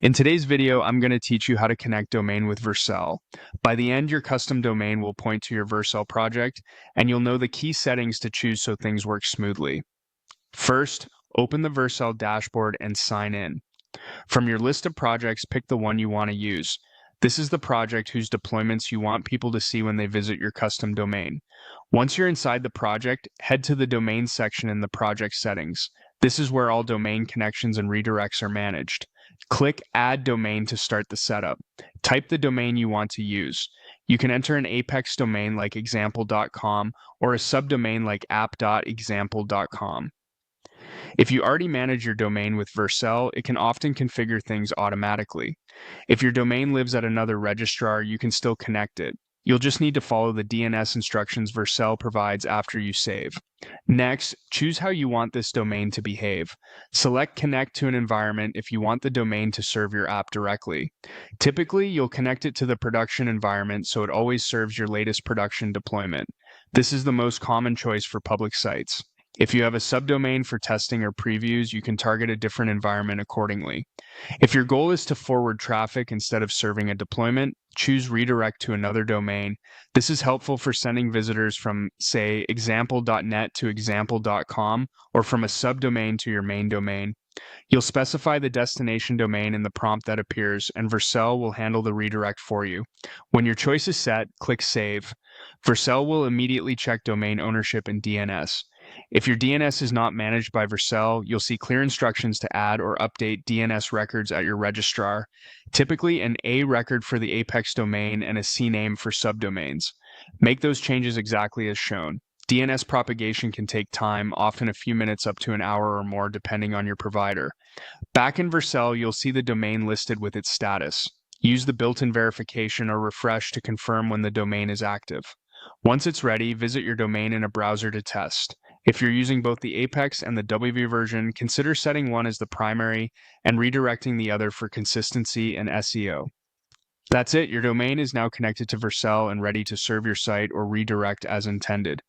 In today's video, I'm going to teach you how to connect domain with Vercel. By the end, your custom domain will point to your Vercel project, and you'll know the key settings to choose so things work smoothly. First, open the Vercel dashboard and sign in. From your list of projects, pick the one you want to use. This is the project whose deployments you want people to see when they visit your custom domain. Once you're inside the project, head to the domain section in the project settings. This is where all domain connections and redirects are managed. Click Add Domain to start the setup. Type the domain you want to use. You can enter an Apex domain like example.com or a subdomain like app.example.com. If you already manage your domain with Vercel, it can often configure things automatically. If your domain lives at another registrar, you can still connect it. You'll just need to follow the DNS instructions Vercel provides after you save. Next, choose how you want this domain to behave. Select Connect to an environment if you want the domain to serve your app directly. Typically, you'll connect it to the production environment so it always serves your latest production deployment. This is the most common choice for public sites. If you have a subdomain for testing or previews, you can target a different environment accordingly. If your goal is to forward traffic instead of serving a deployment, choose redirect to another domain. This is helpful for sending visitors from, say, example.net to example.com or from a subdomain to your main domain. You'll specify the destination domain in the prompt that appears, and Vercel will handle the redirect for you. When your choice is set, click Save. Vercel will immediately check domain ownership and DNS. If your DNS is not managed by Vercel, you'll see clear instructions to add or update DNS records at your registrar, typically an A record for the Apex domain and a CNAME for subdomains. Make those changes exactly as shown. DNS propagation can take time, often a few minutes up to an hour or more depending on your provider. Back in Vercel, you'll see the domain listed with its status. Use the built-in verification or refresh to confirm when the domain is active. Once it's ready, visit your domain in a browser to test. If you're using both the Apex and the WV version, consider setting one as the primary and redirecting the other for consistency and SEO. That's it, your domain is now connected to Vercel and ready to serve your site or redirect as intended.